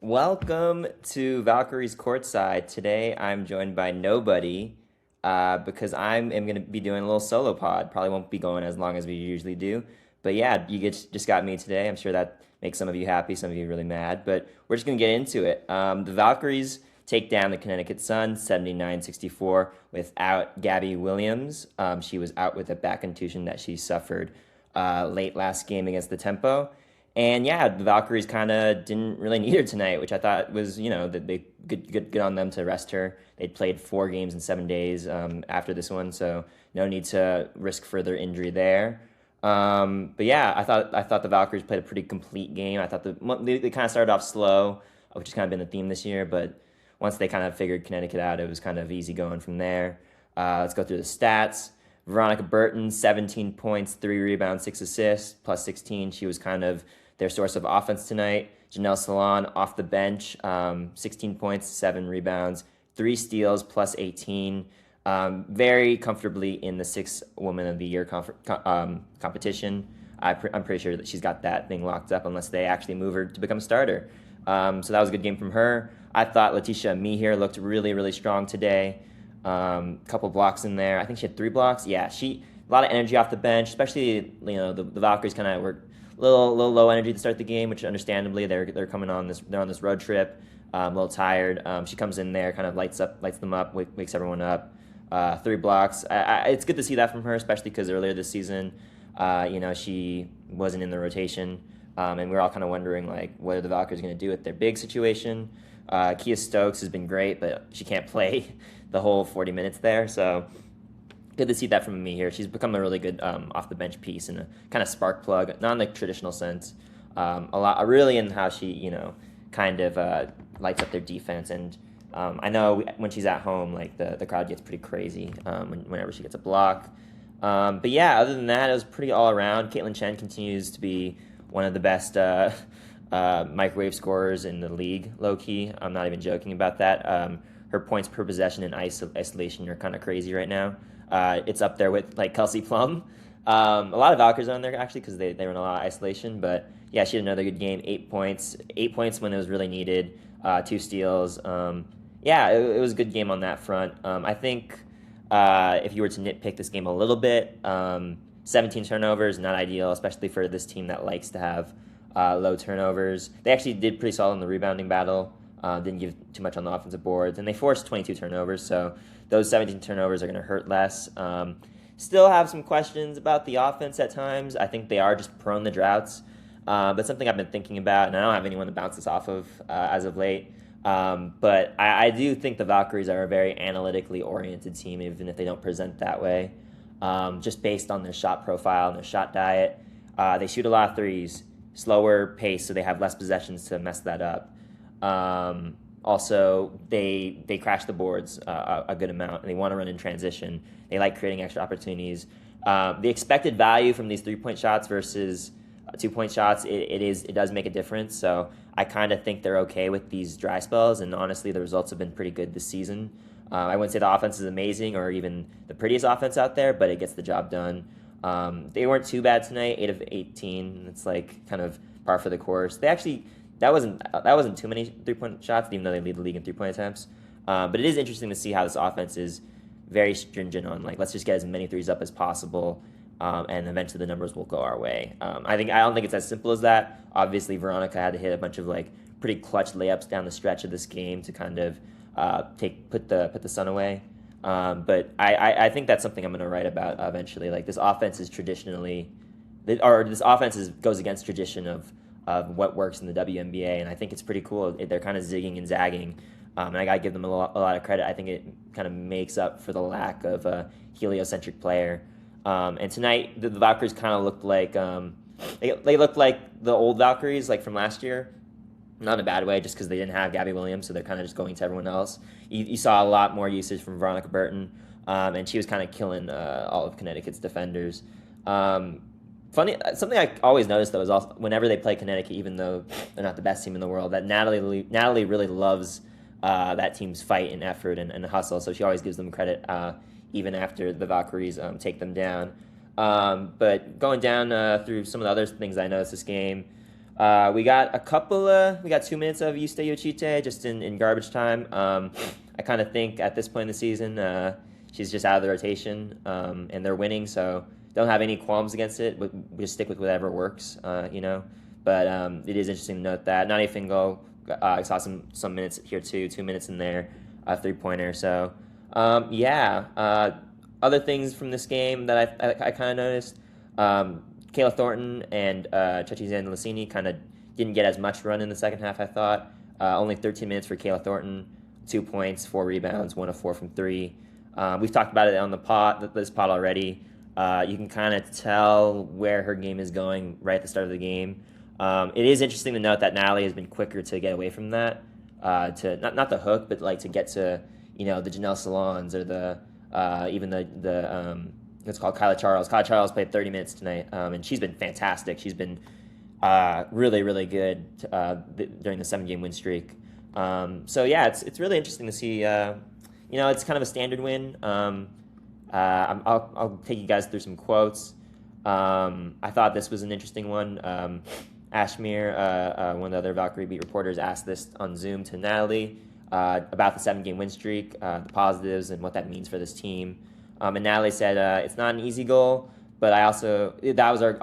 Welcome to Valkyries Courtside. Today I'm joined by nobody because am going to be doing a little solo pod. Probably won't be going as long as we usually do. But yeah, just got me today. I'm sure that makes some of you happy, some of you really mad. But we're just going to get into it. The Valkyries take down the Connecticut Sun 79-64 without Gabby Williams. She was out with a back contusion that she suffered late last game against the Tempo. And yeah, the Valkyries kind of didn't really need her tonight, which I thought was, that they good on them to rest her. They'd played 4 games in 7 days after this one, so no need to risk further injury there. But yeah, I thought the Valkyries played a pretty complete game. I thought they kind of started off slow, which has kind of been the theme this year. But once they kind of figured Connecticut out, it was kind of easy going from there. Let's go through the stats. Veronica Burton, 17 points, 3 rebounds, 6 assists, plus 16. She was kind of their source of offense tonight. Janelle Salon off the bench, 16 points, 7 rebounds, 3 steals, plus 18. Very comfortably in the 6th Woman of the Year competition. I'm pretty sure that she's got that thing locked up unless they actually move her to become a starter. So that was a good game from her. I thought Letitia Mihir looked really, really strong today. Couple blocks in there. I think she had 3 blocks. Yeah, a lot of energy off the bench, especially the Valkyries kind of were little low energy to start the game, which understandably they're coming on they're on this road trip, a little tired. She comes in there, kind of lights them up, wakes everyone up. 3 blocks. It's good to see that from her, especially because earlier this season, she wasn't in the rotation, and we were all kind of wondering what are the Valkyries going to do with their big situation. Kia Stokes has been great, but she can't play the whole 40 minutes there, so good to see that from me here. She's become a really good off the bench piece and a kind of spark plug, not in the traditional sense. Really in how she kind of lights up their defense. And I know when she's at home, the crowd gets pretty crazy whenever she gets a block. But yeah, other than that, it was pretty all around. Caitlin Chen continues to be one of the best microwave scorers in the league, low key. I'm not even joking about that. Her points per possession in isolation are kind of crazy right now. It's up there with Kelsey Plum. A lot of Valkyries on there actually because they run a lot of isolation. But yeah, she had another good game. 8 points. 8 points when it was really needed. 2 steals. Yeah, it was a good game on that front. I think if you were to nitpick this game a little bit, 17 turnovers, not ideal, especially for this team that likes to have low turnovers. They actually did pretty solid in the rebounding battle. Didn't give too much on the offensive boards, and they forced 22 turnovers, so those 17 turnovers are going to hurt less. Still have some questions about the offense at times. I think they are just prone to droughts, but something I've been thinking about, and I don't have anyone to bounce this off of as of late. But I do think the Valkyries are a very analytically oriented team, even if they don't present that way. Just based on their shot profile and their shot diet, they shoot a lot of threes, slower pace, so they have less possessions to mess that up. Also, they crash the boards a good amount, and they want to run in transition. They like creating extra opportunities. The expected value from these 3-point shots versus 2-point shots, it does make a difference. So I kind of think they're okay with these dry spells, and honestly, the results have been pretty good this season. I wouldn't say the offense is amazing or even the prettiest offense out there, but it gets the job done. They weren't too bad tonight, 8 of 18. It's kind of par for the course. They actually. That wasn't too many 3-point shots, even though they lead the league in 3-point attempts. But it is interesting to see how this offense is very stringent on let's just get as many threes up as possible, and eventually the numbers will go our way. I don't think it's as simple as that. Obviously, Veronica had to hit a bunch of pretty clutch layups down the stretch of this game to kind of put the Sun away. But I think that's something I'm going to write about eventually. This offense is goes against tradition of what works in the WNBA, and I think it's pretty cool. They're kind of zigging and zagging, and I got to give them a lot of credit. I think it kind of makes up for the lack of a heliocentric player. And tonight, the Valkyries kind of looked like they looked like the old Valkyries, from last year. Not in a bad way, just because they didn't have Gabby Williams, so they're kind of just going to everyone else. You saw a lot more usage from Veronica Burton, and she was kind of killing all of Connecticut's defenders. Funny, something I always noticed though is also whenever they play Connecticut, even though they're not the best team in the world, that Natalie really loves that team's fight and effort and hustle. So she always gives them credit, even after the Valkyries take them down. But going down through some of the other things I noticed this game, We got 2 minutes of Yusta Yoshite just in garbage time. I kind of think at this point in the season, she's just out of the rotation, and they're winning, so don't have any qualms against it. We just stick with whatever works, you know. But it is interesting to note that Nani Fingal saw some minutes here too, 2 minutes in there, 3-pointer. So other things from this game that I kind of noticed. Kayla Thornton and Chechi Zandalicini kind of didn't get as much run in the second half, I thought. Only 13 minutes for Kayla Thornton, 2 points, 4 rebounds, 1 of 4 from 3. We've talked about it on this pod already. You can kind of tell where her game is going right at the start of the game. It is interesting to note that Natalie has been quicker to get away from that, to not the hook, but like to get to the Janelle Salons or the even the it's called Kyla Charles. Kyla Charles played 30 minutes tonight, and she's been fantastic. She's been really, really good during the 7-game win streak. So yeah, it's really interesting to see. It's kind of a standard win. I'll take you guys through some quotes. I thought this was an interesting one. Ashmir, one of the other Valkyrie beat reporters, asked this on Zoom to Natalie about the 7-game win streak, the positives, and what that means for this team. And Natalie said, it's not an easy goal, but that was our,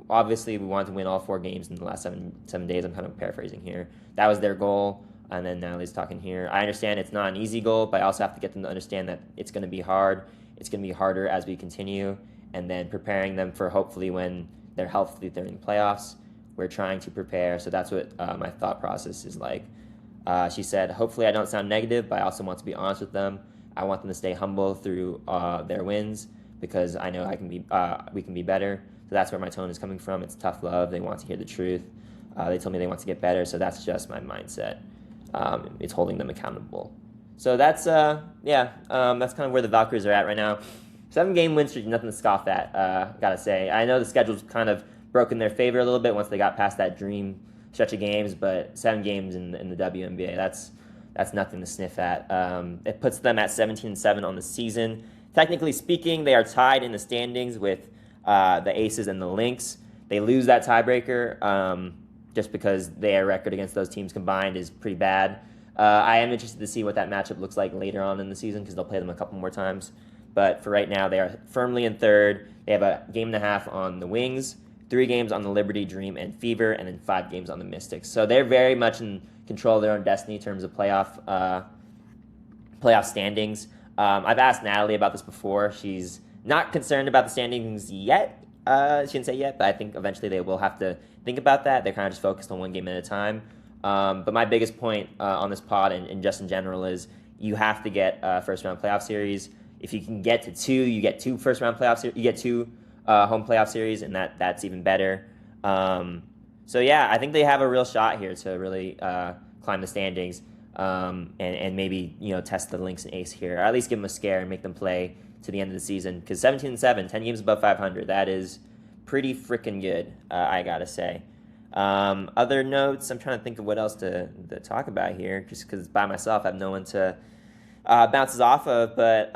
obviously we wanted to win all 4 games in the last seven days. I'm kind of paraphrasing here. That was their goal. And then Natalie's talking here. I understand it's not an easy goal, but I also have to get them to understand that it's going to be hard. It's going to be harder as we continue, and then preparing them for hopefully when they're healthy during the playoffs. We're trying to prepare, so that's what my thought process is like. She said, hopefully I don't sound negative, but I also want to be honest with them. I want them to stay humble through their wins, because I know we can be better. So that's where my tone is coming from. It's tough love. They want to hear the truth. They told me they want to get better, so that's just my mindset. It's holding them accountable. So that's kind of where the Valkyries are at right now. 7-game win streak, nothing to scoff at, gotta say. I know the schedule's kind of broke in their favor a little bit once they got past that dream stretch of games, but 7 games in the WNBA, that's nothing to sniff at. It puts them at 17-7 on the season. Technically speaking, they are tied in the standings with the Aces and the Lynx. They lose that tiebreaker just because their record against those teams combined is pretty bad. I am interested to see what that matchup looks like later on in the season, because they'll play them a couple more times. But for right now, they are firmly in third. They have a game and a half on the Wings, 3 games on the Liberty, Dream, and Fever, and then 5 games on the Mystics. So they're very much in control of their own destiny in terms of playoff standings. I've asked Natalie about this before. She's not concerned about the standings yet. She didn't say yet, but I think eventually they will have to think about that. They're kind of just focused on one game at a time. But my biggest point on this pod and just in general is you have to get a first-round playoff series. If you can get to 2, you get 2 first-round playoff series. You get 2 home playoff series, and that's even better. So yeah, I think they have a real shot here to really climb the standings and maybe test the Lynx and Ace here, or at least give them a scare and make them play to the end of the season. Because 17-7, 10 games above 500, that is pretty freaking good, I gotta say. Other notes, I'm trying to think of what else to talk about here, just because by myself I have no one to bounces off of. But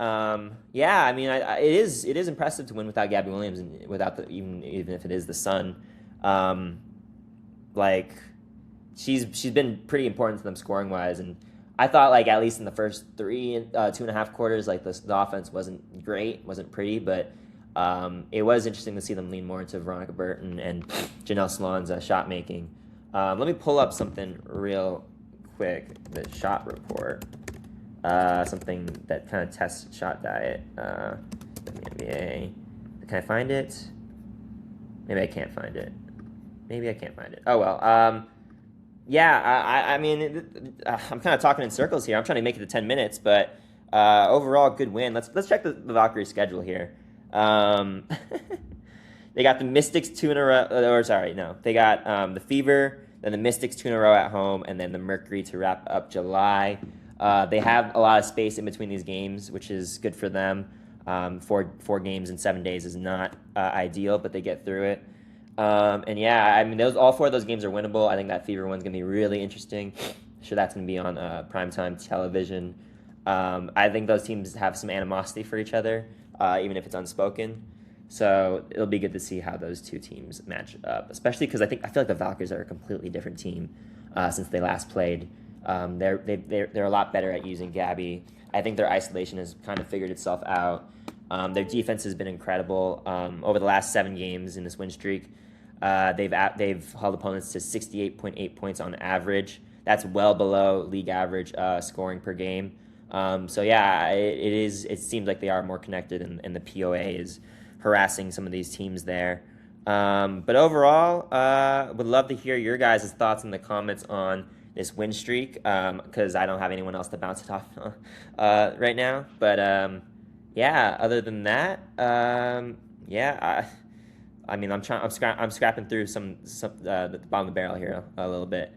it is impressive to win without Gabby Williams and without even if it is the Sun. She's been pretty important to them scoring wise, and I thought at least in the first 2.5 quarters, the offense wasn't great, wasn't pretty, but it was interesting to see them lean more into Veronica Burton and Janelle Salon's shot making. Let me pull up something real quick, the shot report. Something that kind of tests shot diet in the NBA. Can I find it? Maybe I can't find it. Oh, well. I'm kind of talking in circles here. I'm trying to make it to 10 minutes, but overall, good win. Let's check the Valkyrie schedule here. They got the Mystics 2 in a row. They got the Fever, then the Mystics 2 in a row at home, and then the Mercury to wrap up July. They have a lot of space in between these games, which is good for them. 4 games in 7 days is not ideal, but they get through it. All 4 of those games are winnable. I think that Fever one's going to be really interesting. I'm sure that's going to be on primetime television. I think those teams have some animosity for each other, even if it's unspoken. So it'll be good to see how those two teams match up, especially because I feel like the Valkyries are a completely different team since they last played. They're a lot better at using Gabby. I think their isolation has kind of figured itself out. Their defense has been incredible over the last 7 games in this win streak. They've held opponents to 68.8 points on average. That's well below league average scoring per game. So yeah, it seems like they are more connected, and the POA is harassing some of these teams there. But overall, would love to hear your guys' thoughts in the comments on this win streak, because I don't have anyone else to bounce it off right now. But yeah, other than that, yeah, I mean, I'm scrapping through some the bottom of the barrel here a little bit.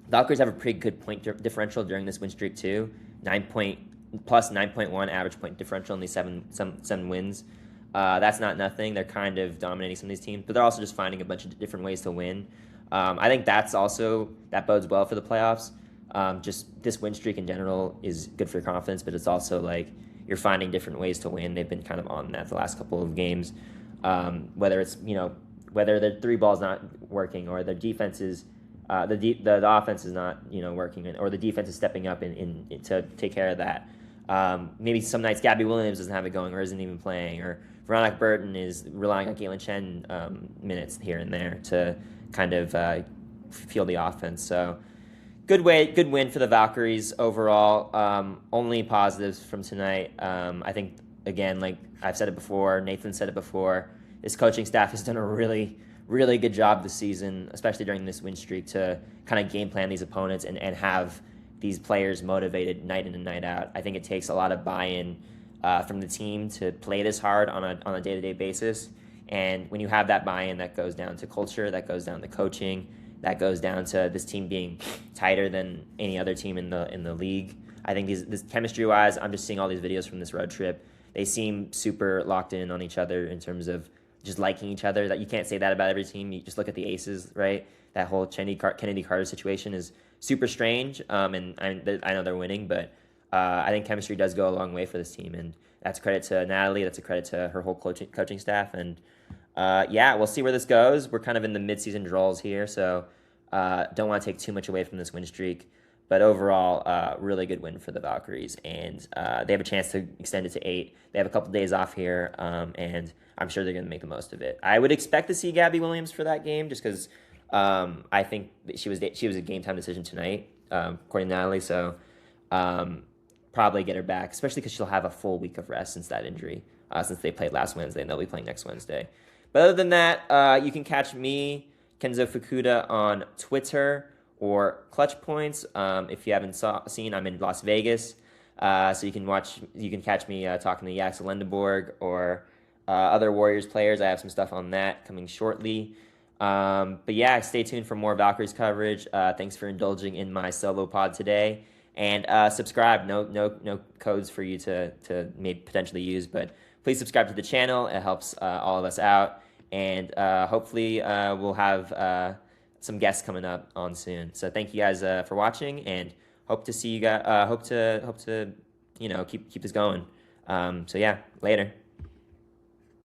Valkyries have a pretty good point differential during this win streak too. 9.1 average point differential in these seven wins. That's not nothing. They're kind of dominating some of these teams, but they're also just finding a bunch of different ways to win. I think that bodes well for the playoffs. Just this win streak in general is good for your confidence, but it's also like you're finding different ways to win. They've been kind of on that the last couple of games. Whether it's whether their 3 ball's not working, or their defense is the offense is not working, or the defense is stepping up in to take care of that. Maybe some nights Gabby Williams doesn't have it going or isn't even playing, or Veronica Burton is relying on Caitlin Chen minutes here and there to kind of fuel the offense. So good win for the Valkyries overall. Only positives from tonight. I think, again, like I've said it before, Nathan said it before, this coaching staff has done a really, really good job this season, especially during this win streak, to kind of game plan these opponents and have these players motivated night in and night out. I think it takes a lot of buy-in from the team to play this hard on a day-to-day basis. And when you have that buy-in, that goes down to culture, that goes down to coaching, that goes down to this team being tighter than any other team in the league. I think this chemistry-wise, I'm just seeing all these videos from this road trip. They seem super locked in on each other in terms of just liking each other. That you can't say that about every team. You just look at the Aces, right? That whole Kennedy Carter situation is super strange, and I know they're winning, but I think chemistry does go a long way for this team, and that's a credit to Natalie. That's a credit to her whole coaching staff, and yeah, we'll see where this goes. We're kind of in the midseason draws here, so don't want to take too much away from this win streak. But overall, really good win for the Valkyries, and they have a chance to extend it to 8. They have a couple days off here, and I'm sure they're going to make the most of it. I would expect to see Gabby Williams for that game, just because I think that she was a game time decision tonight, according to Natalie. So probably get her back, especially because she'll have a full week of rest since that injury, since they played last Wednesday, and they'll be playing next Wednesday. But other than that, you can catch me, Kenzo Fukuda, on Twitter or Clutch Points. If you haven't seen, I'm in Las Vegas, so you can catch me talking to Yaxel Lendeborg or other Warriors players. I have some stuff on that coming shortly. But yeah, stay tuned for more Valkyries coverage. Thanks for indulging in my solo pod today, and subscribe. No codes for you to maybe potentially use, but please subscribe to the channel. It helps all of us out, and hopefully we'll have some guests coming up on soon. So thank you guys for watching, and hope to see you guys. Hope to keep this going. So yeah, later.